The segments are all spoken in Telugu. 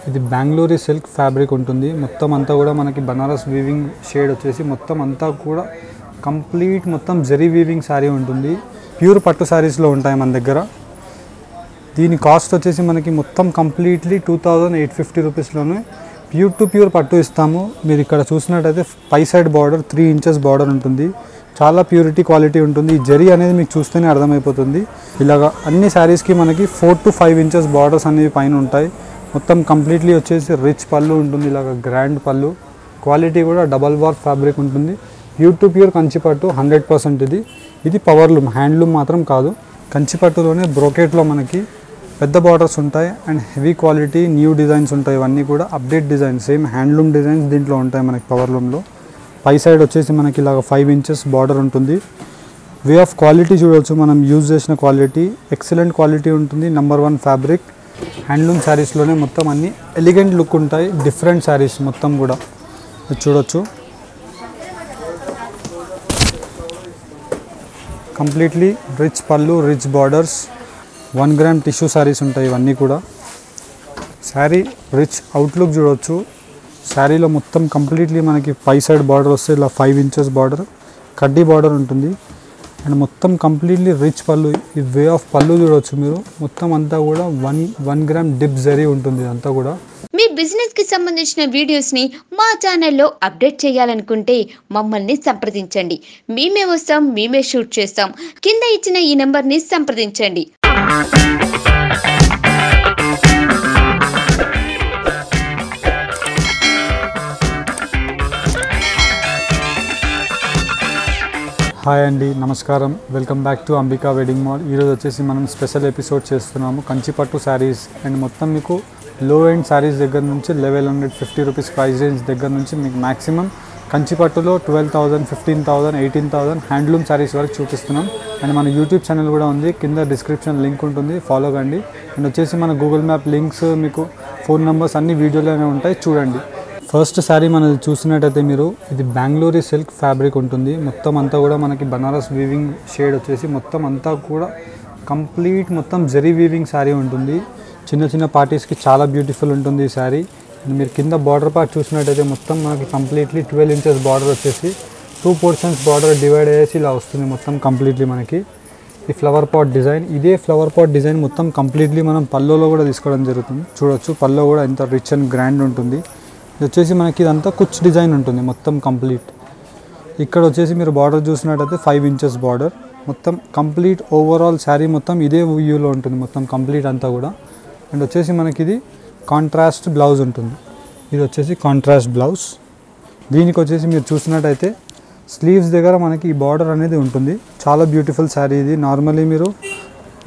ఇది బెంగళూరు సిల్క్ ఫ్యాబ్రిక్ ఉంటుంది. మొత్తం అంతా కూడా మనకి బనారస్ వీవింగ్ షేడ్ వచ్చేసి మొత్తం అంతా కూడా కంప్లీట్ మొత్తం జరీ వీవింగ్ శారీ ఉంటుంది. ప్యూర్ పట్టు శారీస్లో ఉంటాయి మన దగ్గర. దీని కాస్ట్ వచ్చేసి మనకి మొత్తం కంప్లీట్లీ 2850 రూపీస్లోనే ప్యూర్ టు ప్యూర్ పట్టు ఇస్తాము. మీరు ఇక్కడ చూసినట్టయితే పై సైడ్ బార్డర్ 3 ఇంచెస్ బార్డర్ ఉంటుంది. చాలా ప్యూరిటీ క్వాలిటీ ఉంటుంది. ఈ జరీ అనేది మీకు చూస్తేనే అర్థమైపోతుంది. ఇలాగా అన్ని శారీస్కి మనకి 4 to 5 ఇంచెస్ బార్డర్స్ అనేవి పైన ఉంటాయి. మొత్తం కంప్లీట్లీ వచ్చేసి రిచ్ పళ్ళు ఉంటుంది. ఇలాగ గ్రాండ్ పళ్ళు. క్వాలిటీ కూడా డబల్ వార్ ఫ్యాబ్రిక్ ఉంటుంది. ప్యూర్ టు ప్యూర్ కంచిపట్టు 100%. ఇది పవర్లూమ్, హ్యాండ్లూమ్ మాత్రం కాదు. కంచిపట్టులోనే బ్రోకెట్లో మనకి పెద్ద బార్డర్స్ ఉంటాయి and heavy quality new designs ఉంటాయి. ఇవన్నీ కూడా update design, same handloom designs దీంట్లో ఉంటాయి మనకి పవర్లూమ్లో. పై సైడ్ వచ్చేసి మనకి ఇలాగ 5 ఇంచెస్ బార్డర్ ఉంటుంది. వే ఆఫ్ క్వాలిటీ చూడవచ్చు, మనం యూజ్ చేసిన క్వాలిటీ ఎక్సలెంట్ క్వాలిటీ ఉంటుంది. #1 ఫ్యాబ్రిక్. హ్యాండ్లూమ్ శారీస్లోనే మొత్తం అన్ని ఎలిగెంట్ లుక్ ఉంటాయి. డిఫరెంట్ శారీస్ మొత్తం కూడా చూడొచ్చు. కంప్లీట్లీ రిచ్ పళ్ళు, rich borders, 1 gram tissue saris ఉంటాయి ఇవన్నీ కూడా. శారీ రిచ్ అవుట్లుక్ చూడవచ్చు. శారీలో మొత్తం కంప్లీట్లీ మనకి పై సైడ్ బార్డర్ వస్తే ఇలా 5 ఇంచెస్ బార్డర్, కడ్డీ బార్డర్ ఉంటుంది అండ్ మొత్తం కంప్లీట్లీ రిచ్ పళ్ళు. ఈ వే ఆఫ్ పళ్ళు చూడవచ్చు మీరు. మొత్తం అంతా కూడా 1 గ్రామ్ డిప్ జరీ ఉంటుంది అంతా కూడా. మీ బిజినెస్ కి సంబంధించిన వీడియోస్ ని మా ఛానల్లో అప్డేట్ చేయాలనుకుంటే మమ్మల్ని సంప్రదించండి. మేమే వస్తాం, మేమే షూట్ చేస్తాం. కింద ఇచ్చిన ఈ నెంబర్ ని సంప్రదించండి. హాయ్ అండి, నమస్కారం. Welcome back to Ambika wedding mall. ఈరోజు వచ్చేసి మనం స్పెషల్ ఎపిసోడ్ చేస్తున్నాము. కంచిపట్టు శారీస్ అండ్ మొత్తం మీకు లో ఎండ్ శారీస్ దగ్గర నుంచి 1150 రూపీస్ ప్రైస్ రేంజ్ దగ్గర నుంచి మీకు మ్యాక్సిమం కంచిపట్టులో 12,000, 15,000, 18,000 హ్యాండ్లూమ్ శారీస్ వరకు చూపిస్తున్నాం. అండ్ మన యూట్యూబ్ ఛానల్ కూడా ఉంది, కింద డిస్క్రిప్షన్ లింక్ ఉంటుంది, ఫాలో కండి. అండ్ వచ్చేసి మన గూగుల్ మ్యాప్ లింక్స్, మీకు ఫోన్ నెంబర్స్ అన్ని వీడియోలోనే ఉంటాయి, చూడండి. ఫస్ట్ శారీ మనది చూసినట్టయితే మీరు, ఇది బెంగళూరు సిల్క్ ఫ్యాబ్రిక్ ఉంటుంది. మొత్తం అంతా కూడా మనకి బనారస్ వీవింగ్ షేడ్ వచ్చేసి మొత్తం అంతా కూడా కంప్లీట్ మొత్తం జరీ వీవింగ్ శారీ ఉంటుంది. చిన్న చిన్న పార్టీస్కి చాలా బ్యూటిఫుల్ ఉంటుంది ఈ శారీ. మీరు కింద బార్డర్ పార్ట్ చూసినట్టయితే మొత్తం మనకి కంప్లీట్లీ 12 ఇంచెస్ బార్డర్ వచ్చేసి 2 పోర్షన్స్ బార్డర్ డివైడ్ అయ్యేసి ఇలా వస్తుంది మొత్తం కంప్లీట్లీ మనకి. ఈ ఫ్లవర్ పాట్ డిజైన్, ఇదే ఫ్లవర్ పాట్ డిజైన్ మొత్తం కంప్లీట్లీ మనం పల్లోలో కూడా తీసుకోవడం జరుగుతుంది. చూడొచ్చు పల్లో కూడా ఎంత రిచ్ అండ్ గ్రాండ్ ఉంటుంది. ఇది వచ్చేసి మనకి ఇదంతా కుచ్ డిజైన్ ఉంటుంది మొత్తం కంప్లీట్. ఇక్కడ వచ్చేసి మీరు బార్డర్ చూసినట్టయితే 5 ఇంచెస్ బార్డర్. మొత్తం కంప్లీట్ ఓవరాల్ శారీ మొత్తం ఇదే వ్యూలో ఉంటుంది మొత్తం కంప్లీట్ అంతా కూడా. అండ్ వచ్చేసి మనకి ఇది కాంట్రాస్ట్ బ్లౌజ్ ఉంటుంది. ఇది వచ్చేసి కాంట్రాస్ట్ బ్లౌజ్. దీనికి వచ్చేసి మీరు చూసినట్టయితే స్లీవ్స్ దగ్గర మనకి ఈ బార్డర్ అనేది ఉంటుంది. చాలా బ్యూటిఫుల్ శారీ ఇది. నార్మల్లీ మీరు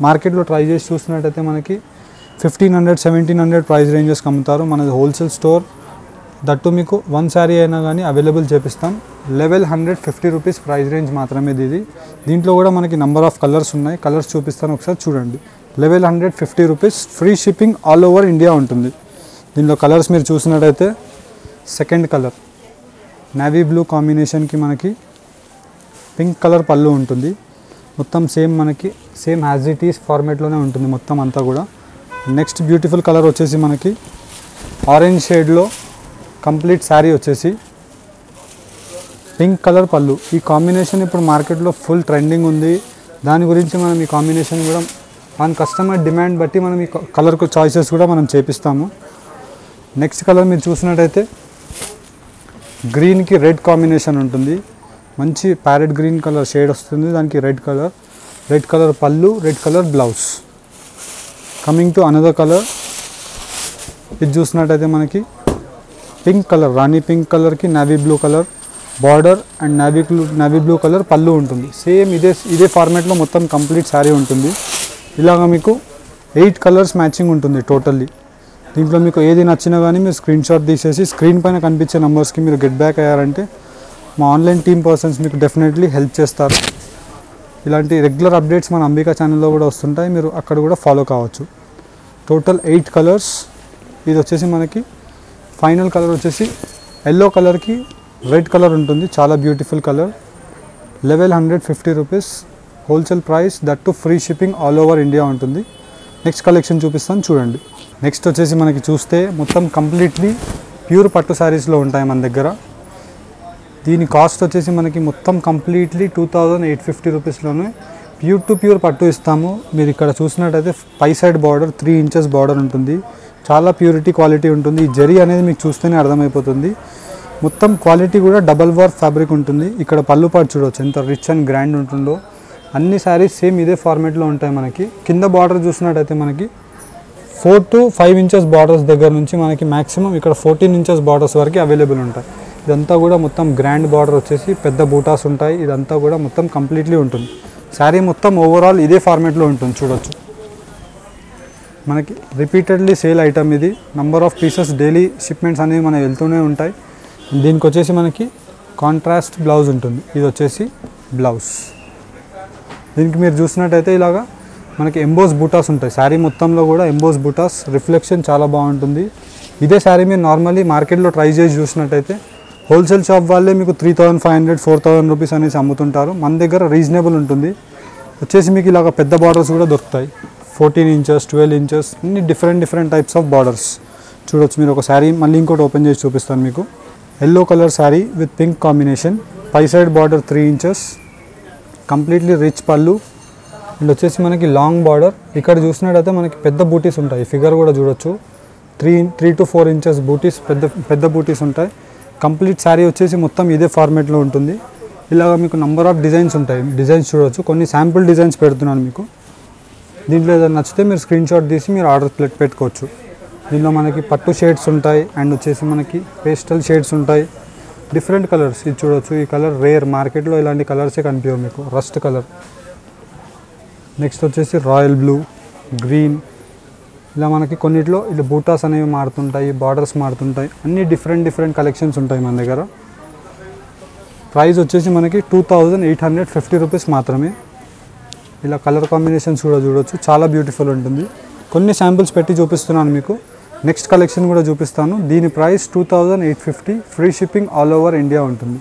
మార్కెట్లో ట్రై చేసి చూసినట్టయితే మనకి 1500, 1700 ప్రైస్ రేంజెస్కి అమ్ముతారు. మనది హోల్సేల్ స్టోర్. దట్టు మీకు 1 శారీ అయినా కానీ అవైలబుల్ చేపిస్తాం. 1150 రూపీస్ ప్రైస్ రేంజ్ మాత్రమే ఇది. దీంట్లో కూడా మనకి నెంబర్ ఆఫ్ కలర్స్ ఉన్నాయి. కలర్స్ చూపిస్తాను, ఒకసారి చూడండి. 1150 rupees, free shipping all over India ఉంటుంది. దీనిలో కలర్స్ మీరు చూసినట్టయితే సెకండ్ కలర్ నేవీ బ్లూ కాంబినేషన్కి మనకి పింక్ కలర్ పళ్ళు ఉంటుంది. మొత్తం సేమ్ మనకి సేమ్ యాజ్ ఇట్ ఈస్ ఫార్మేట్లోనే ఉంటుంది మొత్తం అంతా కూడా. నెక్స్ట్ బ్యూటిఫుల్ కలర్ వచ్చేసి మనకి ఆరెంజ్ షేడ్లో కంప్లీట్ శారీ వచ్చేసి పింక్ కలర్ పళ్ళు. ఈ కాంబినేషన్ ఇప్పుడు మార్కెట్లో ఫుల్ ట్రెండింగ్ ఉంది. దాని గురించి మనం ఈ కాంబినేషన్ కూడా మన కస్టమర్ డిమాండ్ బట్టి మనం ఈ కలర్ చాయిసెస్ కూడా మనం చేపిస్తాము. నెక్స్ట్ కలర్ మీరు చూసినట్టయితే గ్రీన్కి రెడ్ కాంబినేషన్ ఉంటుంది. మంచి ప్యారెట్ గ్రీన్ కలర్ షేడ్ వస్తుంది. దానికి రెడ్ కలర్ పళ్ళు, red colour blouse. Coming to another colour, ఇది చూసినట్టయితే మనకి పింక్ కలర్, రాణి పింక్ కలర్కి navy blue colour border and navy blue colour పళ్ళు ఉంటుంది. సేమ్ ఇదే ఫార్మేట్లో మొత్తం కంప్లీట్ శారీ ఉంటుంది. ఇలాగ మీకు 8 కలర్స్ మ్యాచింగ్ ఉంటుంది టోటల్లీ. దీంట్లో మీకు ఏది నచ్చినా కానీ మీరు స్క్రీన్ షాట్ తీసేసి స్క్రీన్ పైన కనిపించే నెంబర్స్కి మీరు గెట్ బ్యాక్ అయ్యారంటే మా ఆన్లైన్ టీమ్ పర్సన్స్ మీకు డెఫినెట్లీ హెల్ప్ చేస్తారు. ఇలాంటి రెగ్యులర్ అప్డేట్స్ మన అంబికా ఛానల్లో కూడా వస్తుంటాయి, మీరు అక్కడ కూడా ఫాలో కావచ్చు. Total 8 colours. ఇది వచ్చేసి మనకి ఫైనల్ కలర్ వచ్చేసి ఎల్లో కలర్కి రెడ్ కలర్ ఉంటుంది. చాలా beautiful colour. 1150 rupees wholesale price, that too free shipping all over India ఉంటుంది. నెక్స్ట్ కలెక్షన్ చూపిస్తాను చూడండి. నెక్స్ట్ వచ్చేసి మనకి చూస్తే మొత్తం కంప్లీట్లీ ప్యూర్ పట్టు శారీస్లో ఉంటాయి మన దగ్గర. దీని కాస్ట్ వచ్చేసి మనకి మొత్తం కంప్లీట్లీ 2850 రూపీస్లోనే ప్యూర్ టు ప్యూర్ పట్టు ఇస్తాము. మీరు ఇక్కడ చూసినట్టయితే పై సైడ్ బార్డర్ 3 ఇంచెస్ బార్డర్ ఉంటుంది. చాలా ప్యూరిటీ క్వాలిటీ ఉంటుంది. ఈ జరీ అనేది మీకు చూస్తేనే అర్థమైపోతుంది. మొత్తం క్వాలిటీ కూడా డబల్ వార్ ఫ్యాబ్రిక్ ఉంటుంది. ఇక్కడ పళ్ళు పాటు చూడవచ్చు ఎంత రిచ్ అండ్ గ్రాండ్ ఉంటుందో. అన్ని శారీస్ సేమ్ ఇదే ఫార్మేట్లో ఉంటాయి. మనకి కింద బార్డర్ చూసినట్టయితే మనకి 4 to 5 ఇంచెస్ బార్డర్స్ దగ్గర నుంచి మనకి మ్యాక్సిమం ఇక్కడ 14 ఇంచెస్ బార్డర్స్ వరకు అవైలబుల్ ఉంటాయి. ఇదంతా కూడా మొత్తం గ్రాండ్ బార్డర్ వచ్చేసి పెద్ద బూటాస్ ఉంటాయి. ఇదంతా కూడా మొత్తం కంప్లీట్లీ ఉంటుంది. శారీ మొత్తం ఓవరాల్ ఇదే ఫార్మేట్లో ఉంటుంది చూడొచ్చు. మనకి రిపీటెడ్లీ సేల్ ఐటమ్ ఇది. Number of pieces daily shipments అనేవి మనకి వెళ్తూనే ఉంటాయి. దీనికి వచ్చేసి మనకి కాంట్రాస్ట్ బ్లౌజ్ ఉంటుంది. ఇది వచ్చేసి బ్లౌజ్. దీనికి మీరు చూసినట్టయితే ఇలాగా మనకి ఎంబోస్ బూటాస్ ఉంటాయి. శారీ మొత్తంలో కూడా ఎంబోస్ బూటాస్ రిఫ్లెక్షన్ చాలా బాగుంటుంది. ఇదే శారీ మీరు నార్మల్లీ మార్కెట్లో ట్రై చేసి చూసినట్టయితే హోల్సేల్ షాప్ వాళ్ళే మీకు 3500 4000 రూపీస్ అనేసి అమ్ముతుంటారు. మన దగ్గర రీజనబుల్ ఉంటుంది. వచ్చేసి మీకు ఇలాగ పెద్ద బార్డర్స్ కూడా దొరుకుతాయి. 14 ఇంచెస్ 12 ఇంచెస్ అన్ని డిఫరెంట్ టైప్స్ ఆఫ్ బార్డర్స్ చూడొచ్చు. మీరు ఒక శారీ మళ్ళీ ఇంకోటి ఓపెన్ చేసి చూపిస్తాను మీకు. Yellow colour sari with pink combination. పై side border 3 inches, completely rich పళ్ళు అండ్ వచ్చేసి మనకి లాంగ్ బార్డర్. ఇక్కడ చూసినట్టయితే మనకి పెద్ద బూటీస్ ఉంటాయి. ఫిగర్ కూడా చూడొచ్చు. 3 to 4 ఇంచెస్ బూటీస్ పెద్ద బూటీస్ ఉంటాయి. కంప్లీట్ శారీ వచ్చేసి మొత్తం ఇదే ఫార్మేట్లో ఉంటుంది. ఇలాగ మీకు నంబర్ ఆఫ్ డిజైన్స్ ఉంటాయి. డిజైన్స్ చూడవచ్చు. కొన్ని శాంపుల్ డిజైన్స్ పెడుతున్నాను మీకు. దీంట్లో ఏదైనా నచ్చితే మీరు స్క్రీన్ షాట్ తీసి మీరు ఆర్డర్ పెట్టుకోవచ్చు. దీనిలో మనకి పట్టు షేడ్స్ ఉంటాయి అండ్ వచ్చేసి మనకి పేస్టల్ షేడ్స్ ఉంటాయి. డిఫరెంట్ కలర్స్ ఇది చూడవచ్చు. ఈ కలర్ రేర్, మార్కెట్లో ఇలాంటి కలర్సే కనిపించవు మీకు. Rust colour. నెక్స్ట్ వచ్చేసి రాయల్ బ్లూ, గ్రీన్. ఇలా మనకి కొన్నిట్లో ఇలా బూటాస్ అనేవి మారుతుంటాయి, బార్డర్స్ మారుతుంటాయి. అన్ని డిఫరెంట్ కలెక్షన్స్ ఉంటాయి మన దగ్గర. ప్రైస్ వచ్చేసి మనకి 2850 రూపీస్ మాత్రమే. ఇలా కలర్ కాంబినేషన్స్ కూడా చూడవచ్చు. చాలా బ్యూటిఫుల్ ఉంటుంది. కొన్ని శాంపిల్స్ పెట్టి చూపిస్తున్నాను మీకు. నెక్స్ట్ కలెక్షన్ కూడా చూపిస్తాను. దీని price 2850. Free shipping all over India ఉంటుంది.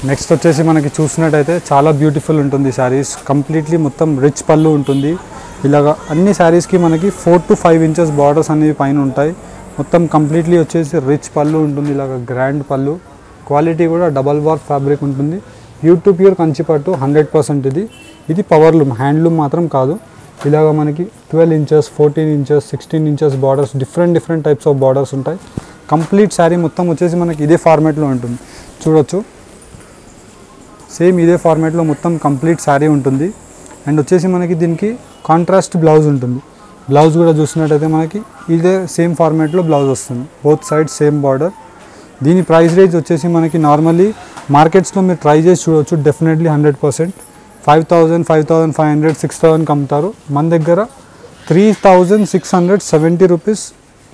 నెక్స్ట్ వచ్చేసి మనకి చూసినట్టయితే చాలా బ్యూటిఫుల్ ఉంటుంది శారీస్. కంప్లీట్లీ మొత్తం రిచ్ పళ్ళు ఉంటుంది. ఇలాగా అన్ని శారీస్కి మనకి 4 to 5 ఇంచెస్ బార్డర్స్ అనేవి పైన ఉంటాయి. మొత్తం కంప్లీట్లీ వచ్చేసి రిచ్ పళ్ళు ఉంటుంది. ఇలాగ గ్రాండ్ పళ్ళు. క్వాలిటీ కూడా డబల్ వార్ ఫ్యాబ్రిక్ ఉంటుంది. ప్యూర్ టు ప్యూర్ కంచిపట్టు 100% ఇది పవర్లూమ్, హ్యాండ్లూమ్ మాత్రం కాదు. ఇలాగ మనకి 12 inches 14 inches 16 inches borders different types of borders ఉంటాయి. కంప్లీట్ శారీ మొత్తం వచ్చేసి మనకి ఇదే ఫార్మేట్లో ఉంటుంది చూడొచ్చు. సేమ్ ఇదే ఫార్మేట్లో మొత్తం కంప్లీట్ శారీ ఉంటుంది. అండ్ వచ్చేసి మనకి దీనికి కాంట్రాస్ట్ బ్లౌజ్ ఉంటుంది. బ్లౌజ్ కూడా చూసినట్టయితే మనకి ఇదే సేమ్ ఫార్మేట్లో బ్లౌజ్ వస్తుంది. Both side same border. దీని ప్రైస్ రేంజ్ వచ్చేసి మనకి నార్మల్లీ మార్కెట్స్లో మీరు ట్రై చేసి చూడవచ్చు. డెఫినెట్లీ 100% 5000 5500 6000 అమ్ముతారు. మన దగ్గర 3670 rupees.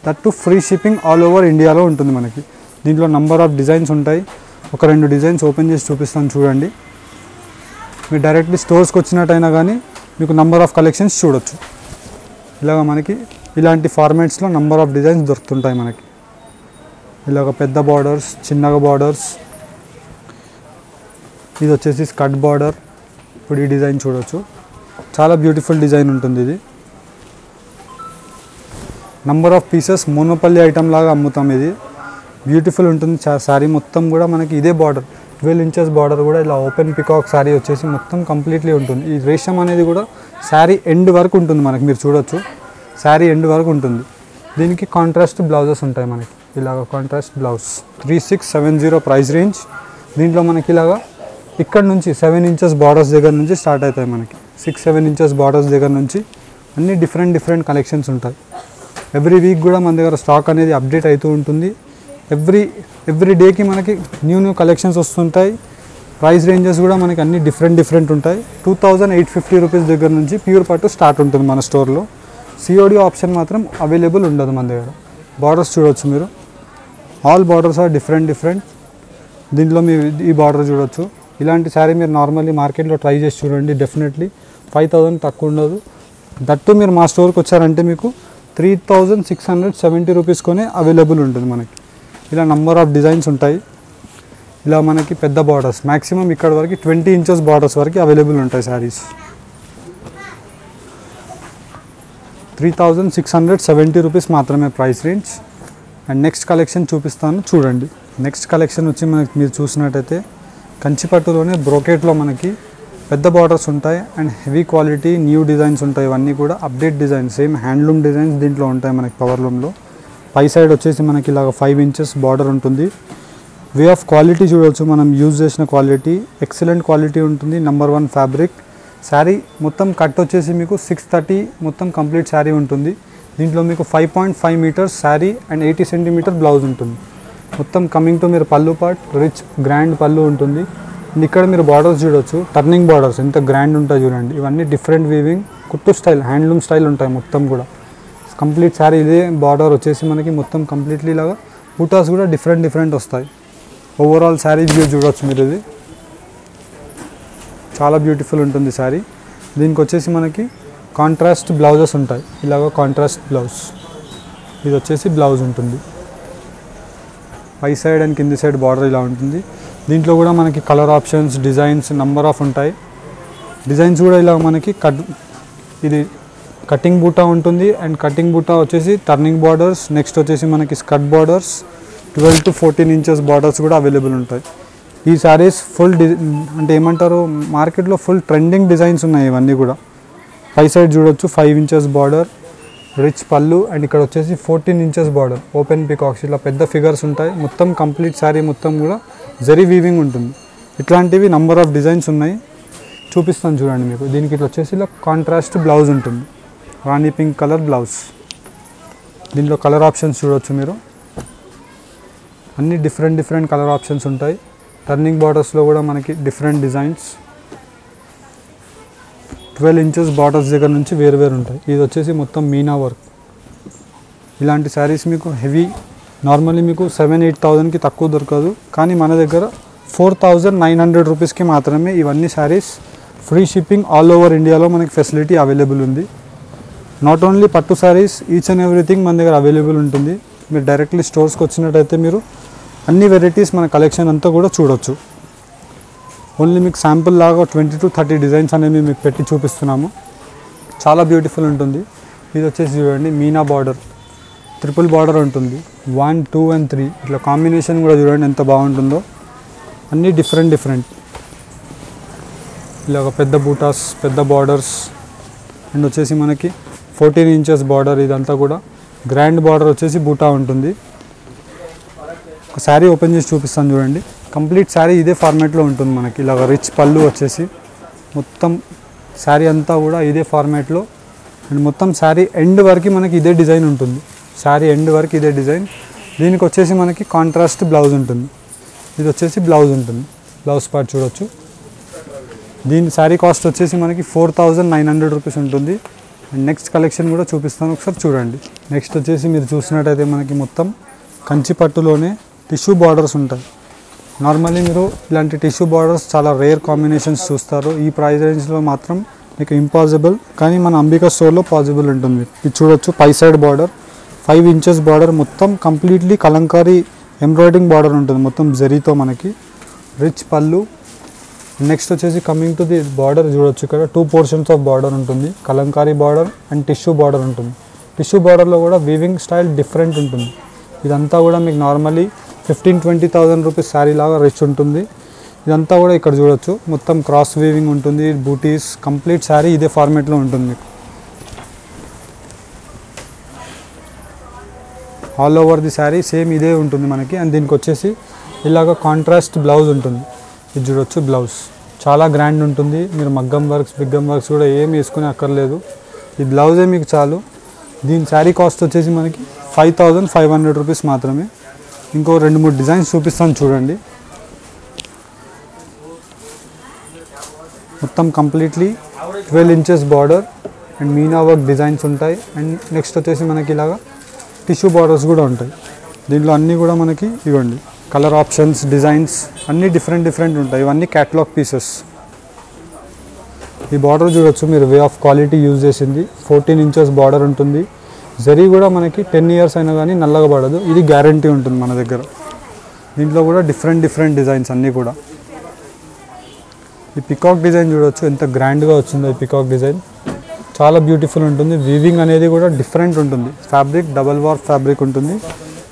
That too free shipping all over ఇండియాలో ఉంటుంది మనకి. దీంట్లో నంబర్ ఆఫ్ డిజైన్స్ ఉంటాయి. ఒక 2 డిజైన్స్ ఓపెన్ చేసి చూపిస్తాను చూడండి. మీరు డైరెక్ట్లీ స్టోర్స్కి వచ్చినట్టయినా కానీ మీకు నంబర్ ఆఫ్ కలెక్షన్స్ చూడొచ్చు. ఇలాగ మనకి ఇలాంటి ఫార్మాట్స్లో నంబర్ ఆఫ్ డిజైన్స్ దొరుకుతుంటాయి మనకి. ఇలాగ పెద్ద బార్డర్స్, చిన్నగా బార్డర్స్. ఇది వచ్చేసి స్కర్ట్ బార్డర్. ఇప్పుడు ఈ డిజైన్ చూడొచ్చు. చాలా బ్యూటిఫుల్ డిజైన్ ఉంటుంది ఇది. Number of pieces monopoly item లాగా అమ్ముతాం. ఇది బ్యూటిఫుల్ ఉంటుంది. శారీ మొత్తం కూడా మనకి ఇదే బార్డర్ 12 ఇంచెస్ బార్డర్ కూడా ఇలా ఓపెన్ పికాక్ శారీ వచ్చేసి మొత్తం కంప్లీట్లీ ఉంటుంది. ఈ రేషం అనేది కూడా శారీ ఎండ్ వరకు ఉంటుంది మనకి. మీరు చూడొచ్చు శారీ ఎండ్ వరకు ఉంటుంది. దీనికి కాంట్రాస్ట్ బ్లౌజెస్ ఉంటాయి మనకి. ఇలాగ కాంట్రాస్ట్ బ్లౌజ్ 3670 ప్రైస్ రేంజ్. దీంట్లో మనకి ఇలాగా ఇక్కడ నుంచి 7 ఇంచెస్ బార్డర్స్ దగ్గర నుంచి స్టార్ట్ అవుతాయి మనకి. 6-7 ఇంచెస్ బార్డర్స్ దగ్గర నుంచి అన్ని డిఫరెంట్ కలెక్షన్స్ ఉంటాయి. ఎవ్రీ వీక్ కూడా మన దగ్గర స్టాక్ అనేది అప్డేట్ అవుతూ ఉంటుంది. ఎవ్రీ డేకి మనకి న్యూ కలెక్షన్స్ వస్తుంటాయి. ప్రైస్ రేంజెస్ కూడా మనకి అన్ని డిఫరెంట్ ఉంటాయి. 2850 రూపీస్ దగ్గర నుంచి ప్యూర్ పట్టు స్టార్ట్ ఉంటుంది మన స్టోర్లో. సిఓడి ఆప్షన్ మాత్రం అవైలబుల్ ఉండదు మన దగ్గర. బార్డర్స్ చూడవచ్చు మీరు. All borders are different. దీంట్లో మీరు ఈ బార్డర్ చూడవచ్చు. ఇలాంటి శారీ మీరు నార్మల్లీ మార్కెట్లో ట్రై చేసి చూడండి. డెఫినెట్లీ 5000 తక్కువ ఉండదు. దట్టు మీరు మా స్టోర్కి వచ్చారంటే మీకు 3670 రూపీస్కొనే అవైలబుల్ ఉంటుంది మనకి. ఇలా నంబర్ ఆఫ్ డిజైన్స్ ఉంటాయి. ఇలా మనకి పెద్ద బార్డర్స్ మ్యాక్సిమం ఇక్కడ వరకు 20 ఇంచెస్ బార్డర్స్ వరకు అవైలబుల్ ఉంటాయి శారీస్. 3670 రూపీస్ మాత్రమే price range. And next collection చూపిస్తాను చూడండి. నెక్స్ట్ కలెక్షన్ వచ్చి మనకి మీరు చూసినట్టయితే కంచిపట్టులోనే బ్రోకెట్లో మనకి పెద్ద బార్డర్స్ ఉంటాయి and heavy quality new designs ఉంటాయి. ఇవన్నీ కూడా update designs, same handloom designs దీంట్లో ఉంటాయి మనకి పవర్లూమ్లో. పై సైడ్ వచ్చేసి మనకి ఇలాగ 5 ఇంచెస్ బార్డర్ ఉంటుంది. వే ఆఫ్ క్వాలిటీ చూడవచ్చు, మనం యూజ్ చేసిన క్వాలిటీ ఎక్సలెంట్ క్వాలిటీ ఉంటుంది. Number 1 fabric. శారీ మొత్తం కట్ వచ్చేసి మీకు 630 మొత్తం కంప్లీట్ శారీ ఉంటుంది. దీంట్లో మీకు 5.5 metres sari and 80 centimetre blouse ఉంటుంది. మొత్తం కమింగ్ టు మీరు పళ్ళు పార్ట్ రిచ్ గ్రాండ్ పళ్ళు ఉంటుంది. అండ్ ఇక్కడ మీరు బార్డర్స్ చూడవచ్చు, టర్నింగ్ బార్డర్స్ ఎంత గ్రాండ్ ఉంటాయి చూడండి. ఇవన్నీ డిఫరెంట్ వీవింగ్ కుట్టు స్టైల్, హ్యాండ్లూమ్ స్టైల్ ఉంటాయి మొత్తం కూడా. కంప్లీట్ శారీ ఇదే బార్డర్ వచ్చేసి మనకి మొత్తం కంప్లీట్లీ ఇలాగా బూటాస్ కూడా డిఫరెంట్ వస్తాయి. ఓవరాల్ శారీ వ్యూ చూడవచ్చు మీరు. ఇది చాలా బ్యూటిఫుల్ ఉంటుంది శారీ. దీనికి వచ్చేసి మనకి కాంట్రాస్ట్ బ్లౌజెస్ ఉంటాయి. ఇలాగ కాంట్రాస్ట్ బ్లౌజ్, ఇది వచ్చేసి బ్లౌజ్ ఉంటుంది. పై సైడ్ అండ్ కింది సైడ్ బార్డర్ ఇలా ఉంటుంది. దీంట్లో కూడా మనకి colour options, designs number of ఉంటాయి. డిజైన్స్ కూడా ఇలా మనకి ఇది కటింగ్ బూటా ఉంటుంది అండ్ కటింగ్ బూటా వచ్చేసి టర్నింగ్ బార్డర్స్. నెక్స్ట్ వచ్చేసి మనకి skirt borders 12 to 14 inches borders కూడా అవైలబుల్ ఉంటాయి. ఈ శారీస్ ఫుల్ అంటే ఏమంటారు, మార్కెట్లో ఫుల్ ట్రెండింగ్ డిజైన్స్ ఉన్నాయి ఇవన్నీ కూడా. పై సైడ్ చూడొచ్చు 5 ఇంచెస్ బార్డర్, రిచ్ పళ్ళు అండ్ ఇక్కడ వచ్చేసి 14 ఇంచెస్ బార్డర్, ఓపెన్ పికాక్స్, ఇలా పెద్ద ఫిగర్స్ ఉంటాయి. మొత్తం కంప్లీట్ శారీ మొత్తం కూడా జరీ వీవింగ్ ఉంటుంది. ఇట్లాంటివి నంబర్ ఆఫ్ డిజైన్స్ ఉన్నాయి, చూపిస్తాను చూడండి మీకు. దీనికి ఇట్లా వచ్చేసి ఇలా కాంట్రాస్ట్ బ్లౌజ్ ఉంటుంది, రాణి పింక్ కలర్ బ్లౌజ్. దీంట్లో కలర్ ఆప్షన్స్ చూడవచ్చు మీరు, అన్ని డిఫరెంట్ కలర్ ఆప్షన్స్ ఉంటాయి. టర్నింగ్ బార్డర్స్లో కూడా మనకి డిఫరెంట్ డిజైన్స్. 12 ఇంచెస్ బార్డర్స్ దగ్గర నుంచి వేరు ఉంటాయి. ఇది వచ్చేసి మొత్తం మీనా వర్క్. ఇలాంటి శారీస్ మీకు హెవీ నార్మల్లీ మీకు 7-8,000కి తక్కువ దొరకదు, కానీ మన దగ్గర 4,900 రూపీస్కి మాత్రమే ఇవన్నీ saris. Free shipping all over ఇండియాలో మనకి ఫెసిలిటీ అవైలబుల్ ఉంది. నాట్ ఓన్లీ పట్టు శారీస్, ఈచ్ అండ్ ఎవ్రీథింగ్ మన దగ్గర అవైలబుల్ ఉంటుంది. మీరు డైరెక్ట్లీ స్టోర్స్కి వచ్చినట్టయితే మీరు అన్ని వెరైటీస్ మన కలెక్షన్ అంతా కూడా చూడొచ్చు. ఓన్లీ మీకు శాంపుల్ లాగా 20 to 30 డిజైన్స్ అనేవి మీకు పెట్టి చూపిస్తున్నాము. చాలా బ్యూటిఫుల్ ఉంటుంది. ఇది వచ్చేసి చూడండి మీనా బార్డర్, ట్రిపుల్ బార్డర్ ఉంటుంది. 1, 2 and 3 ఇట్లా కాంబినేషన్ కూడా చూడండి ఎంత బాగుంటుందో. అన్నీ డిఫరెంట్ ఇలాగ పెద్ద బూటాస్, పెద్ద బార్డర్స్ అండ్ వచ్చేసి మనకి 14 ఇంచెస్ బార్డర్. ఇదంతా కూడా గ్రాండ్ బార్డర్ వచ్చేసి బూటా ఉంటుంది. ఒక శారీ ఓపెన్ చేసి చూపిస్తాను చూడండి. కంప్లీట్ శారీ ఇదే ఫార్మాట్లో ఉంటుంది మనకి. ఇలాగ రిచ్ పళ్ళు వచ్చేసి మొత్తం శారీ అంతా కూడా ఇదే ఫార్మాట్లో అండ్ మొత్తం శారీ ఎండ్ వరకు మనకి ఇదే డిజైన్ ఉంటుంది. శారీ ఎండ్ వరకు ఇదే డిజైన్. దీనికి వచ్చేసి మనకి కాంట్రాస్ట్ బ్లౌజ్ ఉంటుంది. ఇది వచ్చేసి బ్లౌజ్ ఉంటుంది, బ్లౌజ్ పార్ట్ చూడొచ్చు. దీని శారీ కాస్ట్ వచ్చేసి మనకి 4,900 రూపీస్ ఉంటుంది. అండ్ నెక్స్ట్ కలెక్షన్ కూడా చూపిస్తాను, ఒకసారి చూడండి. నెక్స్ట్ వచ్చేసి మీరు చూసినట్టయితే మనకి మొత్తం కంచి పట్టులోనే టిష్యూ బార్డర్స్ ఉంటాయి. నార్మల్లీ మీరు ఇలాంటి టిష్యూ బార్డర్స్ చాలా రేర్ కాంబినేషన్స్ చూస్తారు. ఈ ప్రైస్ రేంజ్లో మాత్రం మీకు ఇంపాసిబుల్, కానీ మన అంబికా స్టోర్లో పాసిబుల్ ఉంటుంది. ఇది చూడొచ్చు, పై సైడ్ బార్డర్ 5 ఇంచెస్ బార్డర్, మొత్తం కంప్లీట్లీ కలంకారీ ఎంబ్రాయిడింగ్ బార్డర్ ఉంటుంది మొత్తం జరీతో మనకి. రిచ్ పళ్ళు. నెక్స్ట్ వచ్చేసి కమింగ్ టు ది బార్డర్ చూడొచ్చు, ఇక్కడ 2 పోర్షన్స్ ఆఫ్ బార్డర్ ఉంటుంది. Kalamkari border and tissue border ఉంటుంది. టిష్యూ బార్డర్లో కూడా వీవింగ్ స్టైల్ డిఫరెంట్ ఉంటుంది. ఇదంతా కూడా మీకు నార్మల్లీ 15-20,000 రూపీస్ శారీ లాగా రిచ్ ఉంటుంది. ఇదంతా కూడా ఇక్కడ చూడొచ్చు, మొత్తం క్రాస్ వీవింగ్ ఉంటుంది, బూటీస్. కంప్లీట్ శారీ ఇదే ఫార్మేట్లో ఉంటుంది మీకు. All over the sari same ఇదే ఉంటుంది మనకి. అండ్ దీనికి వచ్చేసి ఇలాగ కాంట్రాస్ట్ బ్లౌజ్ ఉంటుంది. ఇది చూడొచ్చు, బ్లౌజ్ చాలా గ్రాండ్ ఉంటుంది. మీరు మగ్గం వర్క్స్, బిగ్గం వర్క్స్ కూడా ఏం వేసుకునే అక్కర్లేదు, ఈ బ్లౌజే మీకు చాలు. దీని శారీ కాస్ట్ వచ్చేసి మనకి 5,500 రూపీస్ మాత్రమే. ఇంకో 2-3 డిజైన్స్ చూపిస్తాను చూడండి. మొత్తం completely 12 inches border and Meena work designs ఉంటాయి. అండ్ నెక్స్ట్ వచ్చేసి మనకి ఇలాగా టిష్యూ బార్డర్స్ కూడా ఉంటాయి. దీంట్లో అన్నీ కూడా మనకి ఇవ్వండి కలర్ ఆప్షన్స్, డిజైన్స్ అన్నీ డిఫరెంట్ ఉంటాయి. ఇవన్నీ క్యాటలాగ్ పీసెస్. ఈ బార్డర్ చూడొచ్చు మీరు, వే ఆఫ్ క్వాలిటీ యూజ్ చేసింది. 14 ఇంచెస్ బార్డర్ ఉంటుంది. జరీ కూడా మనకి 10 ఇయర్స్ అయినా కానీ నల్లగా పడదు, ఇది గ్యారంటీ ఉంటుంది మన దగ్గర. దీంట్లో కూడా డిఫరెంట్ డిజైన్స్ అన్నీ కూడా. ఈ పికాక్ డిజైన్ చూడొచ్చు ఎంత గ్రాండ్గా వచ్చిందో ఈ పికాక్ డిజైన్. చాలా బ్యూటిఫుల్ ఉంటుంది. వీవింగ్ అనేది కూడా డిఫరెంట్ ఉంటుంది. ఫ్యాబ్రిక్ డబల్ వార్ప్ ఫ్యాబ్రిక్ ఉంటుంది.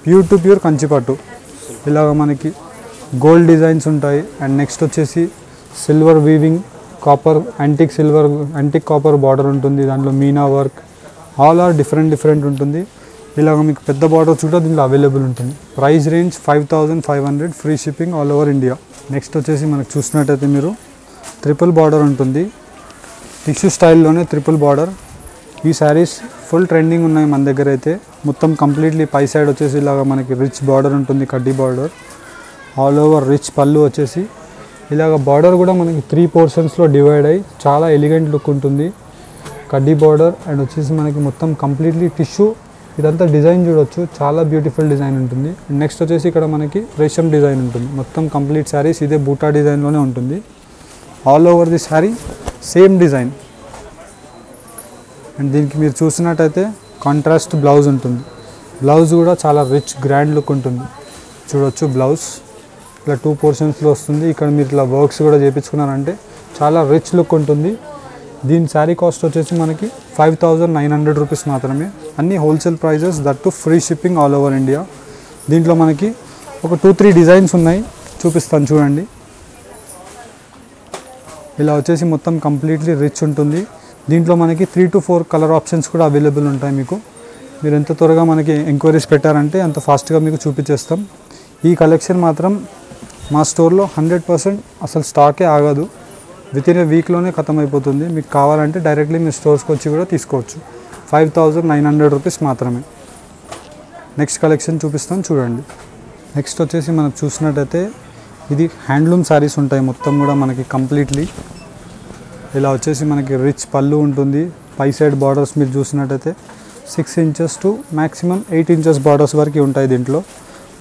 ప్యూర్ టు ప్యూర్ కంచిపట్టు. ఇలాగ మనకి గోల్డ్ డిజైన్స్ ఉంటాయి. అండ్ నెక్స్ట్ వచ్చేసి silver weaving, copper antique copper border ఉంటుంది. దాంట్లో meena work all are different ఉంటుంది. ఇలాగ మీకు పెద్ద బార్డర్స్ కూడా దీంట్లో అవైలబుల్ ఉంటుంది. Price range 5500, free shipping all over India. Next వచ్చేసి మనకు చూసినట్టయితే మీరు ట్రిపుల్ బార్డర్ ఉంటుంది. Tissue స్టైల్లోనే triple border. ఈ శారీస్ ఫుల్ ట్రెండింగ్ ఉన్నాయి మన దగ్గర అయితే. మొత్తం కంప్లీట్లీ పై సైడ్ వచ్చేసి ఇలాగ మనకి రిచ్ బార్డర్ ఉంటుంది, కడ్డీ బార్డర్. ఆల్ ఓవర్ రిచ్ పళ్ళు వచ్చేసి ఇలాగ బార్డర్ కూడా మనకి 3 పోర్షన్స్లో డివైడ్ అయ్యి చాలా ఎలిగెంట్ లుక్ ఉంటుంది. కడ్డీ బార్డర్ అండ్ వచ్చేసి మనకి మొత్తం కంప్లీట్లీ టిష్యూ. ఇదంతా డిజైన్ చూడొచ్చు, చాలా బ్యూటిఫుల్ డిజైన్ ఉంటుంది. నెక్స్ట్ వచ్చేసి ఇక్కడ మనకి రేషం డిజైన్ ఉంటుంది. మొత్తం కంప్లీట్ శారీస్ ఇదే బూటా డిజైన్లోనే ఉంటుంది. All over the sari same design. And దీనికి మీరు చూసినట్టయితే కాంట్రాస్ట్ బ్లౌజ్ ఉంటుంది. బ్లౌజ్ కూడా చాలా రిచ్ గ్రాండ్ లుక్ ఉంటుంది. చూడొచ్చు బ్లౌజ్ ఇలా 2 పోర్షన్స్లో వస్తుంది. ఇక్కడ మీరు ఇట్లా వర్క్స్ కూడా చేయించుకున్నారంటే చాలా రిచ్ లుక్ ఉంటుంది. దీని శారీ కాస్ట్ వచ్చేసి మనకి 5900 రూపీస్ మాత్రమే. అన్ని wholesale prices, that too free shipping all over India. దీంట్లో మనకి ఒక 2-3 డిజైన్స్ ఉన్నాయి, చూపిస్తాను చూడండి. ఇలా వచ్చేసి మొత్తం కంప్లీట్లీ రిచ్ ఉంటుంది. దీంట్లో మనకి 3 to 4 కలర్ ఆప్షన్స్ కూడా అవైలబుల్ ఉంటాయి. మీకు మీరు ఎంత త్వరగా మనకి ఎంక్వైరీస్ పెట్టారంటే అంత ఫాస్ట్గా మీకు చూపించేస్తాం. ఈ కలెక్షన్ మాత్రం మా స్టోర్లో 100% అసలు స్టాకే ఆగదు. వితిన్ ఏ వీక్లోనే ఖతం అయిపోతుంది. మీకు కావాలంటే డైరెక్ట్లీ మీ స్టోర్స్కి వచ్చి కూడా తీసుకోవచ్చు. 5900 రూపీస్ మాత్రమే. నెక్స్ట్ కలెక్షన్ చూపిస్తాను చూడండి. నెక్స్ట్ వచ్చేసి మనం చూసినట్టయితే ఇది హ్యాండ్లూమ్ శారీస్ ఉంటాయి మొత్తం కూడా మనకి కంప్లీట్లీ. ఇలా వచ్చేసి మనకి రిచ్ పళ్ళు ఉంటుంది. పై సైడ్ బార్డర్స్ మీరు చూసినట్టయితే 6 inches to maximum 8 inches borders వరకు ఉంటాయి. దీంట్లో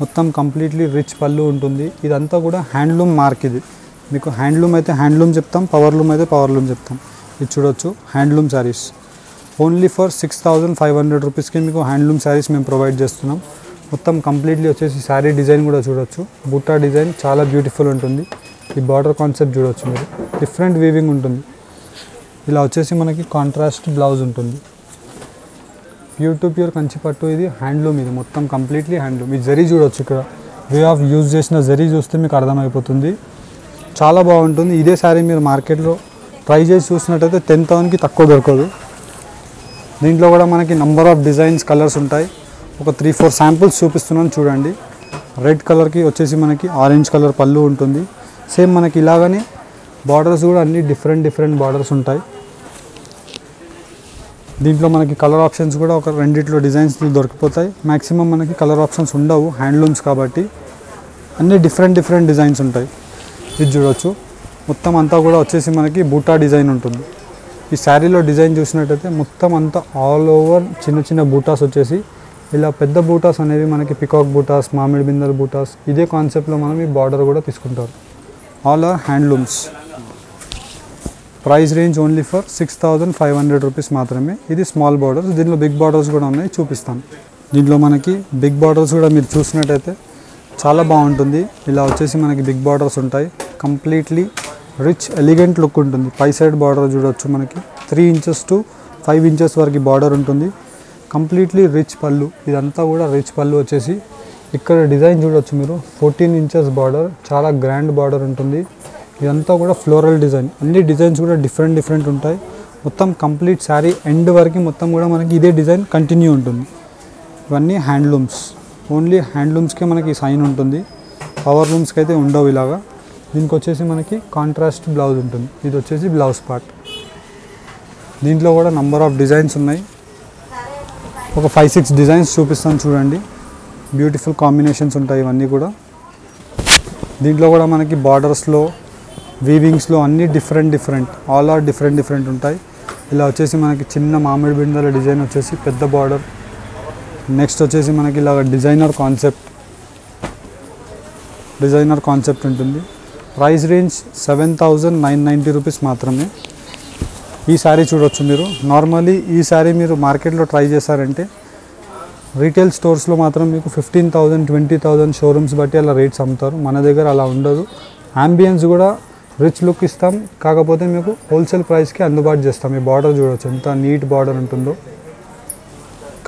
మొత్తం కంప్లీట్లీ రిచ్ పళ్ళు ఉంటుంది. ఇదంతా కూడా హ్యాండ్లూమ్ మార్క్. ఇది మీకు హ్యాండ్లూమ్ అయితే హ్యాండ్లూమ్ చెప్తాం, పవర్లూమ్ అయితే పవర్లూమ్ చెప్తాం. ఇది చూడొచ్చు హ్యాండ్లూమ్ శారీస్. ఓన్లీ ఫర్ 6500 రూపీస్కి మీకు హ్యాండ్లూమ్ శారీస్ మేము ప్రొవైడ్ చేస్తున్నాం. మొత్తం కంప్లీట్లీ వచ్చేసి శారీ డిజైన్ కూడా చూడొచ్చు. బుట్టా డిజైన్ చాలా బ్యూటిఫుల్ ఉంటుంది. ఈ బార్డర్ కాన్సెప్ట్ చూడొచ్చు మీరు, డిఫరెంట్ వీవింగ్ ఉంటుంది. ఇలా వచ్చేసి మనకి కాంట్రాస్ట్ బ్లౌజ్ ఉంటుంది. ప్యూర్ టు ప్యూర్ కంచిపట్టు. ఇది హ్యాండ్లూమ్, ఇది మొత్తం కంప్లీట్లీ హ్యాండ్లూమ్. ఈ జరీ చూడొచ్చు, ఇక్కడ వే ఆఫ్ యూజ్ చేసిన జరీ చూస్తే మీకు అర్థమైపోతుంది. చాలా బాగుంటుంది. ఇదే శారీ మీరు మార్కెట్లో ట్రై చేసి చూసినట్టయితే 10,000కి తక్కువ దొరకదు. దీంట్లో కూడా మనకి నంబర్ ఆఫ్ డిజైన్స్, కలర్స్ ఉంటాయి. ఒక 3-4 శాంపుల్స్ చూపిస్తున్నాను చూడండి. రెడ్ కలర్కి వచ్చేసి మనకి ఆరెంజ్ కలర్ పళ్ళు ఉంటుంది. సేమ్ మనకి ఇలాగనే బార్డర్స్ కూడా అన్ని డిఫరెంట్ బార్డర్స్ ఉంటాయి. దీంట్లో మనకి కలర్ ఆప్షన్స్ కూడా ఒక 2 డిజైన్స్ దొరికిపోతాయి. మ్యాక్సిమం మనకి కలర్ ఆప్షన్స్ ఉండవు హ్యాండ్లూమ్స్ కాబట్టి. అన్ని డిఫరెంట్ డిజైన్స్ ఉంటాయి. ఇది చూడొచ్చు, మొత్తం అంతా కూడా వచ్చేసి మనకి బూటా డిజైన్ ఉంటుంది. ఈ శారీలో డిజైన్ చూసినట్టయితే మొత్తం అంతా ఆల్ ఓవర్ చిన్న బూటాస్ వచ్చేసి ఇలా పెద్ద బూటాస్ అనేవి మనకి పికాక్ బూటాస్, మామిడి బిందెల బూటాస్, ఇదే కాన్సెప్ట్లో మనం ఈ బార్డర్ కూడా తీసుకుంటారు. All are handlooms. Price range only for 6500 rupees మాత్రమే. ఇది స్మాల్ బార్డర్స్. దీంట్లో బిగ్ బార్డర్స్ కూడా ఉన్నాయి, చూపిస్తాను. దీంట్లో మనకి బిగ్ బార్డర్స్ కూడా మీరు చూసినట్టయితే చాలా బాగుంటుంది. ఇలా వచ్చేసి మనకి బిగ్ బార్డర్స్ ఉంటాయి. కంప్లీట్లీ రిచ్ ఎలిగెంట్ లుక్ ఉంటుంది. పై సైడ్ బార్డర్ చూడొచ్చు, మనకి 3 inches to 5 inches వరకు బార్డర్ ఉంటుంది. కంప్లీట్లీ రిచ్ పళ్ళు. ఇదంతా కూడా రిచ్ పళ్ళు వచ్చేసి ఇక్కడ డిజైన్ చూడొచ్చు మీరు, 14 inches బార్డర్. చాలా గ్రాండ్ బార్డర్ ఉంటుంది. ఇదంతా కూడా ఫ్లోరల్ డిజైన్. అన్ని డిజైన్స్ కూడా డిఫరెంట్ ఉంటాయి. మొత్తం కంప్లీట్ శారీ ఎండ్ వరకు మొత్తం కూడా మనకి ఇదే డిజైన్ కంటిన్యూ ఉంటుంది. ఇవన్నీ హ్యాండ్లూమ్స్. ఓన్లీ హ్యాండ్లూమ్స్కే మనకి సైన్ ఉంటుంది. పవర్ లూమ్స్కి అయితే ఉండవు ఇలాగా. దీనికి వచ్చేసి మనకి కాంట్రాస్ట్ బ్లౌజ్ ఉంటుంది. ఇది వచ్చేసి బ్లౌజ్ పార్ట్. దీంట్లో కూడా నంబర్ ఆఫ్ డిజైన్స్ ఉన్నాయి. ఒక 5-6 డిజైన్స్ చూపిస్తాను చూడండి. బ్యూటిఫుల్ కాంబినేషన్స్ ఉంటాయి ఇవన్నీ కూడా. దీంట్లో కూడా మనకి బార్డర్స్లో, వీవింగ్స్లో అన్నీ డిఫరెంట్ ఆల్ ఆర్ డిఫరెంట్ ఉంటాయి. ఇలా వచ్చేసి మనకి చిన్న మామిడి బిందెల డిజైన్ వచ్చేసి పెద్ద బార్డర్. నెక్స్ట్ వచ్చేసి మనకి ఇలా డిజైనర్ కాన్సెప్ట్ ఉంటుంది. ప్రైస్ రేంజ్ 7990 రూపీస్ మాత్రమే. ఈ శారీ చూడొచ్చు మీరు. నార్మల్లీ ఈ శారీ మీరు మార్కెట్లో ట్రై చేశారంటే రీటైల్ స్టోర్స్లో మాత్రం మీకు 15,000 20,000 షోరూమ్స్ బట్టి అలా రేట్స్ అమ్ముతారు. మన దగ్గర అలా ఉండదు. అంబియన్స్ కూడా రిచ్ లుక్ ఇస్తాం, కాకపోతే మీకు హోల్సేల్ ప్రైస్కి అందుబాటు చేస్తాం. ఈ బార్డర్ చూడవచ్చు ఎంత నీట్ బార్డర్ ఉంటుందో.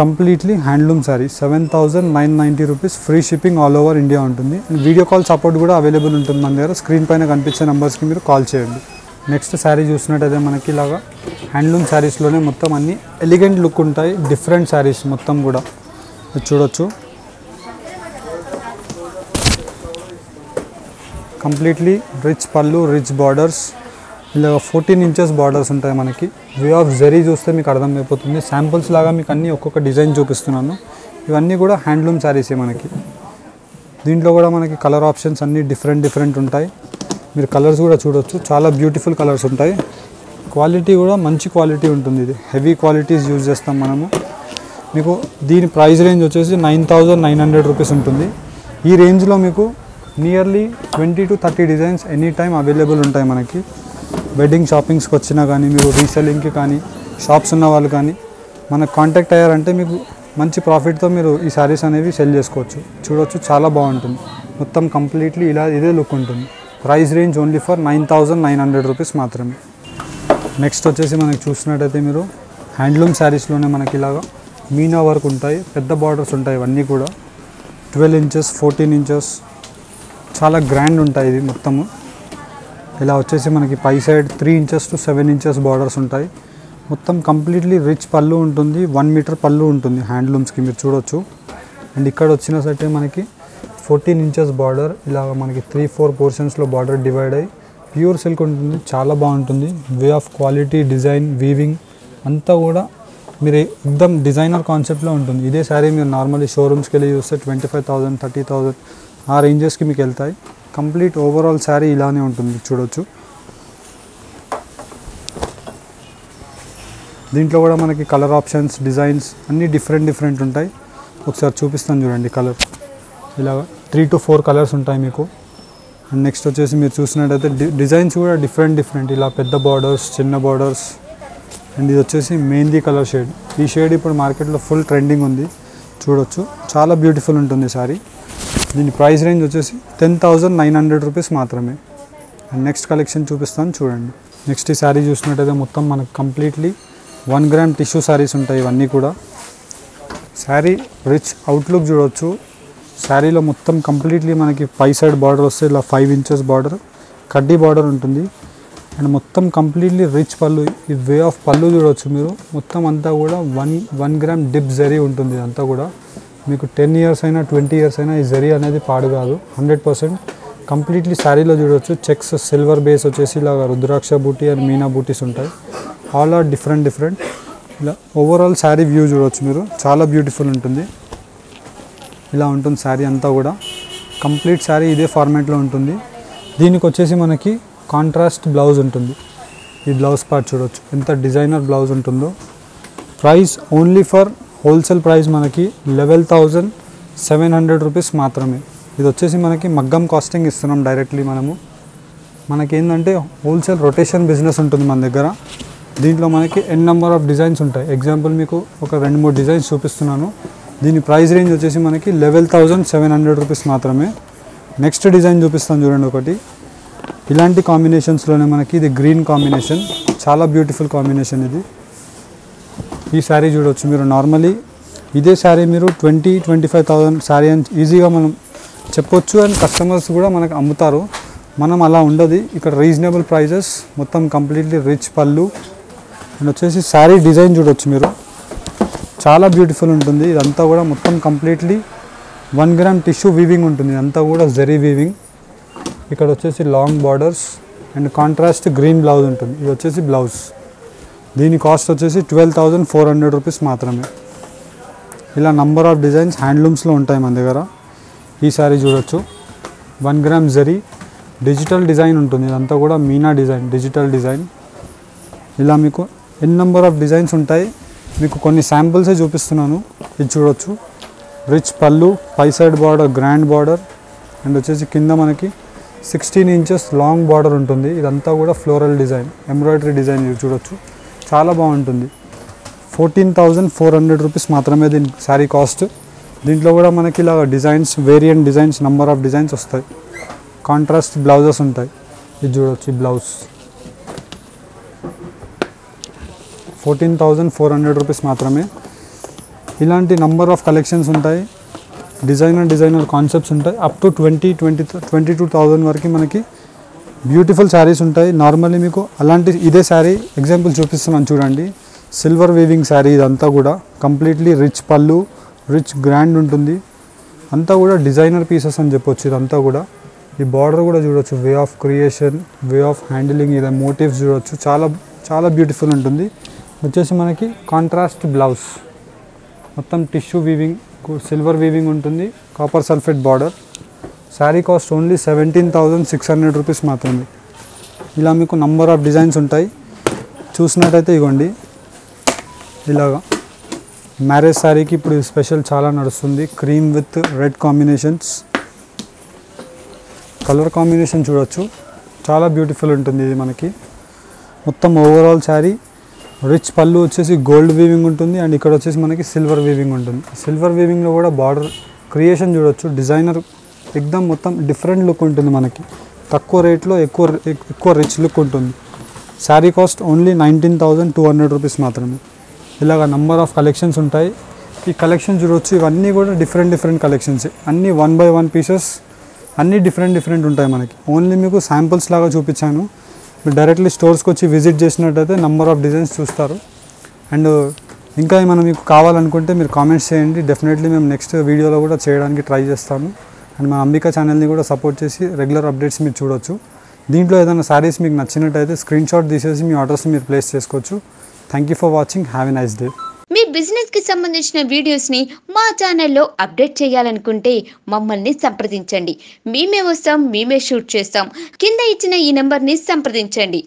Completely handloom sari 7,990 rupees, free shipping all over India ఉంటుంది. వీడియో కాల్ సపోర్ట్ కూడా అవైలబుల్ ఉంటుంది మన దగ్గర. స్క్రీన్ పైన కనిపించే నెంబర్స్కి మీరు కాల్ చేయండి. నెక్స్ట్ శారీ చూసినట్టయితే మనకి ఇలాగా హ్యాండ్లూమ్ శారీస్లోనే మొత్తం అన్ని ఎలిగెంట్ లుక్ ఉంటాయి. డిఫరెంట్ శారీస్ మొత్తం కూడా చూడొచ్చు. కంప్లీట్లీ రిచ్ పళ్ళు, రిచ్ బార్డర్స్, ఇలా 14 ఇంచెస్ బార్డర్స్ ఉంటాయి మనకి. వే ఆఫ్ జరీ చూస్తే మీకు అర్థమైపోతుంది. శాంపుల్స్ లాగా మీకు అన్నీ ఒక్కొక్క డిజైన్ చూపిస్తున్నాను. ఇవన్నీ కూడా హ్యాండ్లూమ్ శారీసే మనకి. దీంట్లో కూడా మనకి కలర్ ఆప్షన్స్ అన్నీ డిఫరెంట్ ఉంటాయి. మీరు కలర్స్ కూడా చూడొచ్చు, చాలా బ్యూటిఫుల్ కలర్స్ ఉంటాయి. క్వాలిటీ కూడా మంచి క్వాలిటీ ఉంటుంది. ఇది హెవీ క్వాలిటీస్ యూజ్ చేస్తాం మనము. మీకు దీని ప్రైస్ రేంజ్ వచ్చేసి 9,900 రూపీస్ ఉంటుంది. ఈ రేంజ్లో మీకు nearly 20 to 30 designs any time available ఉంటాయి మనకి. వెడ్డింగ్ షాపింగ్స్కి వచ్చినా కానీ, మీరు రీసెల్లింగ్కి కానీ, షాప్స్ ఉన్న వాళ్ళు కానీ మనకు కాంటాక్ట్ అయ్యారంటే మీకు మంచి ప్రాఫిట్తో మీరు ఈ శారీస్ అనేవి సెల్ చేసుకోవచ్చు. చూడొచ్చు, చాలా బాగుంటుంది. మొత్తం కంప్లీట్లీ ఇలా ఇదే లుక్ ఉంటుంది. Price range only for 9,900 rupees మాత్రమే. నెక్స్ట్ వచ్చేసి మనకి చూసినట్టయితే మీరు హ్యాండ్లూమ్ శారీస్లోనే మనకి ఇలాగా మీనా వర్క్ ఉంటాయి. పెద్ద బార్డర్స్ ఉంటాయి. ఇవన్నీ కూడా 12 ఇంచెస్, 14 ఇంచెస్, చాలా గ్రాండ్ ఉంటాయి. ఇది మొత్తము ఇలా వచ్చేసి మనకి పై side 3 inches to 7 inches borders ఉంటాయి. మొత్తం కంప్లీట్లీ రిచ్ పళ్ళు ఉంటుంది. 1 మీటర్ పళ్ళు ఉంటుంది హ్యాండ్లూమ్స్కి, మీరు చూడొచ్చు. అండ్ ఇక్కడ వచ్చిన సైతే మనకి 14 ఇంచెస్ బార్డర్, ఇలా మనకి 3-4 పోర్షన్స్లో బార్డర్ డివైడ్ అయ్యి ప్యూర్ సిల్క్ ఉంటుంది. చాలా బాగుంటుంది. Way of quality, design, weaving అంతా కూడా మీరు ఎక్దమ్ డిజైనర్ కాన్సెప్ట్లో ఉంటుంది. ఇదే శారీ మీరు నార్మల్లీ షోరూమ్స్కి వెళ్ళి చూస్తే 25,000, 30,000 ఆ రేంజెస్కి మీకు వెళ్తాయి. కంప్లీట్ ఓవరాల్ శారీ ఇలానే ఉంటుంది, చూడొచ్చు. దీంట్లో కూడా మనకి కలర్ ఆప్షన్స్, డిజైన్స్ అన్నీ డిఫరెంట్ ఉంటాయి. ఒకసారి చూపిస్తాను చూడండి. కలర్ ఇలా 3 to 4 కలర్స్ ఉంటాయి మీకు. అండ్ నెక్స్ట్ వచ్చేసి మీరు చూసినట్టయితే డిజైన్స్ కూడా డిఫరెంట్. ఇలా పెద్ద బార్డర్స్, చిన్న బార్డర్స్. అండ్ ఇది వచ్చేసి మెహందీ కలర్ షేడ్. ఈ షేడ్ ఇప్పుడు మార్కెట్లో ఫుల్ ట్రెండింగ్ ఉంది, చూడొచ్చు. చాలా బ్యూటిఫుల్ ఉంటుంది శారీ. దీని ప్రైస్ రేంజ్ వచ్చేసి 10,900 రూపీస్ మాత్రమే. అండ్ నెక్స్ట్ కలెక్షన్ చూపిస్తాను చూడండి. నెక్స్ట్ ఈ శారీ చూసినట్టయితే మొత్తం మనకు కంప్లీట్లీ 1 గ్రామ్ టిష్యూ శారీస్ ఉంటాయి. ఇవన్నీ కూడా శారీ రిచ్ అవుట్లుక్ చూడవచ్చు. శారీలో మొత్తం కంప్లీట్లీ మనకి పై సైడ్ బార్డర్ వస్తే ఇలా 5 ఇంచెస్ బార్డర్, కడ్డీ బార్డర్ ఉంటుంది. అండ్ మొత్తం కంప్లీట్లీ రిచ్ పళ్ళు. ఈ వే ఆఫ్ పళ్ళు చూడవచ్చు మీరు. మొత్తం అంతా కూడా 1 గ్రామ్ డిప్ జరీ ఉంటుంది. అంతా కూడా మీకు 10 ఇయర్స్ అయినా 20 ఇయర్స్ అయినా ఈ జరీ అనేది పాడు కాదు, 100%. కంప్లీట్లీ శారీలో చూడవచ్చు చెక్స్, సిల్వర్ బేస్ వచ్చేసి ఇలా రుద్రాక్ష బూటీ అండ్ మీనా బూటీస్ ఉంటాయి. All are different. ఇలా ఓవరాల్ శారీ వ్యూ చూడవచ్చు మీరు. చాలా బ్యూటిఫుల్ ఉంటుంది. ఇలా ఉంటుంది శారీ అంతా కూడా. కంప్లీట్ శారీ ఇదే ఫార్మాట్లో ఉంటుంది. దీనికి వచ్చేసి మనకి కాంట్రాస్ట్ బ్లౌజ్ ఉంటుంది. ఈ బ్లౌజ్ పార్ట్ చూడవచ్చు ఎంత డిజైనర్ బ్లౌజ్ ఉంటుందో. Price only for wholesale price మనకి 11,700 రూపీస్ మాత్రమే. ఇది వచ్చేసి మనకి మగ్గం కాస్టింగ్ ఇస్తున్నాం డైరెక్ట్లీ మనము. మనకేంటంటే హోల్సేల్ రొటేషన్ బిజినెస్ ఉంటుంది మన దగ్గర. దీంట్లో మనకి ఎన్ నెంబర్ ఆఫ్ డిజైన్స్ ఉంటాయి. ఎగ్జాంపుల్ మీకు ఒక 2-3 డిజైన్స్ చూపిస్తున్నాను. దీని ప్రైస్ రేంజ్ వచ్చేసి మనకి 11,700 రూపీస్ మాత్రమే. నెక్స్ట్ డిజైన్ చూపిస్తాను చూడండి. ఒకటి ఇలాంటి కాంబినేషన్స్లోనే మనకి ఇది గ్రీన్ కాంబినేషన్, చాలా బ్యూటిఫుల్ కాంబినేషన్ ఇది. ఈ శారీ చూడవచ్చు మీరు. నార్మలీ ఇదే శారీ మీరు 20-25,000 శారీ అని ఈజీగా మనం చెప్పొచ్చు. అండ్ కస్టమర్స్ కూడా మనకు అమ్ముతారు. మనం అలా ఉండదు. ఇక్కడ రీజనబుల్ ప్రైజెస్, మొత్తం కంప్లీట్లీ రిచ్ పళ్ళు. అండ్ వచ్చేసి శారీ డిజైన్ చూడవచ్చు మీరు. చాలా బ్యూటిఫుల్ ఉంటుంది. ఇదంతా కూడా మొత్తం కంప్లీట్లీ 1 గ్రామ్ టిష్యూ వీవింగ్ ఉంటుంది. ఇదంతా కూడా జరీ వీవింగ్. ఇక్కడ వచ్చేసి long borders and contrast green blouse ఉంటుంది. ఇది వచ్చేసి బ్లౌజ్. దీని కాస్ట్ వచ్చేసి 12,400 రూపీస్ మాత్రమే. ఇలా నంబర్ ఆఫ్ డిజైన్స్ హ్యాండ్లూమ్స్లో ఉంటాయి మన దగ్గర. ఈ శారీ చూడొచ్చు. 1 గ్రామ్ జరీ డిజిటల్ డిజైన్ ఉంటుంది. ఇదంతా కూడా మీనా డిజైన్, డిజిటల్ డిజైన్. ఇలా మీకు ఎన్ నెంబర్ ఆఫ్ డిజైన్స్ ఉంటాయి. మీకు కొన్ని శాంపుల్సే చూపిస్తున్నాను. ఇది చూడొచ్చు. రిచ్ పళ్ళు, పై side border, grand border. And వచ్చేసి కింద మనకి 16 ఇంచెస్ లాంగ్ బార్డర్ ఉంటుంది. ఇదంతా కూడా ఫ్లోరల్ డిజైన్, ఎంబ్రాయిడరీ డిజైన్. ఇది చూడొచ్చు, చాలా బాగుంటుంది. 14,400 రూపీస్ మాత్రమే దీని శారీ కాస్ట్. దీంట్లో కూడా మనకి ఇలా designs, variant designs, number of designs వస్తాయి. కాంట్రాస్ట్ బ్లౌజెస్ ఉంటాయి. ఇది చూడొచ్చు బ్లౌజ్ 14,400 రూపీస్ మాత్రమే. ఇలాంటి నంబర్ ఆఫ్ కలెక్షన్స్ ఉంటాయి, డిజైనర్ కాన్సెప్ట్స్ ఉంటాయి. అప్ టు 22,000 వరకు మనకి బ్యూటిఫుల్ శారీస్ ఉంటాయి. నార్మల్లీ మీకు అలాంటి ఇదే శారీ ఎగ్జాంపుల్ చూపిస్తున్నాను చూడండి. సిల్వర్ వీవింగ్ శారీ ఇదంతా కూడా కంప్లీట్లీ రిచ్ పళ్ళు, రిచ్ గ్రాండ్ ఉంటుంది. అంతా కూడా డిజైనర్ పీసెస్ అని చెప్పొచ్చు. ఇదంతా కూడా ఈ బార్డర్ కూడా చూడొచ్చు, way of creation, way of handling, ఇది మోటివ్స్ చూడొచ్చు, చాలా చాలా బ్యూటిఫుల్ ఉంటుంది. వచ్చేసి మనకి కాంట్రాస్ట్ బ్లౌజ్, మొత్తం టిష్యూ వీవింగ్, సిల్వర్ వీవింగ్ ఉంటుంది, copper sulphate border. Sari cost only 17,600 rupees మాత్రమే. ఇలా మీకు నంబర్ ఆఫ్ డిజైన్స్ ఉంటాయి. చూసినట్టయితే ఇగోండి ఇలాగా మ్యారేజ్ శారీకి ఇప్పుడు స్పెషల్ చాలా నడుస్తుంది. Cream with red combinations, colour combination చూడొచ్చు, చాలా బ్యూటిఫుల్ ఉంటుంది. ఇది మనకి మొత్తం ఓవరాల్ శారీ రిచ్ పళ్ళు వచ్చేసి గోల్డ్ వీవింగ్ ఉంటుంది. అండ్ ఇక్కడ వచ్చేసి మనకి సిల్వర్ వీవింగ్ ఉంటుంది. సిల్వర్ వీవింగ్లో కూడా బార్డర్ క్రియేషన్ చూడొచ్చు, డిజైనర్ ఎక్దమ్ మొత్తం డిఫరెంట్ లుక్ ఉంటుంది. మనకి తక్కువ రేట్లో ఎక్కువ రిచ్ లుక్ ఉంటుంది. శారీ కాస్ట్ ఓన్లీ 19,200 రూపీస్ మాత్రమే. ఇలాగ నంబర్ ఆఫ్ కలెక్షన్స్ ఉంటాయి. ఈ కలెక్షన్ చూడవచ్చు, ఇవన్నీ కూడా డిఫరెంట్ కలెక్షన్స్, అన్నీ 1 by 1 పీసెస్, అన్నీ డిఫరెంట్ ఉంటాయి. మనకి ఓన్లీ మీకు శాంపుల్స్ లాగా చూపించాను. మీరు డైరెక్ట్లీ స్టోర్స్కి వచ్చి విజిట్ చేసినట్టయితే నంబర్ ఆఫ్ డిజైన్స్ చూస్తారు. అండ్ ఇంకా ఏమైనా మీకు కావాలనుకుంటే మీరు కామెంట్స్ చేయండి. డెఫినెట్లీ మేము నెక్స్ట్ వీడియోలో కూడా చేయడానికి ట్రై చేస్తాము. అండ్ మన అంబికా ఛానల్ని కూడా సపోర్ట్ చేసి రెగ్యులర్ అప్డేట్స్ మీరు చూడొచ్చు. దీంట్లో ఏదైనా శారీస్ మీకు నచ్చినట్టయితే స్క్రీన్ షాట్ తీసేసి మీ ఆర్డర్స్ని మీరు ప్లేస్ చేసుకోవచ్చు. Thank you for watching. Have a nice day. Me business కి సంబంధించిన వీడియోస్ ని మా ఛానల్లో అప్డేట్ చేయాలనుకుంటే మమ్మల్ని సంప్రదించండి. మేమే వస్తాం, మేమే షూట్ చేస్తాం. కింద ఇచ్చిన ఈ నెంబర్ ని సంప్రదించండి.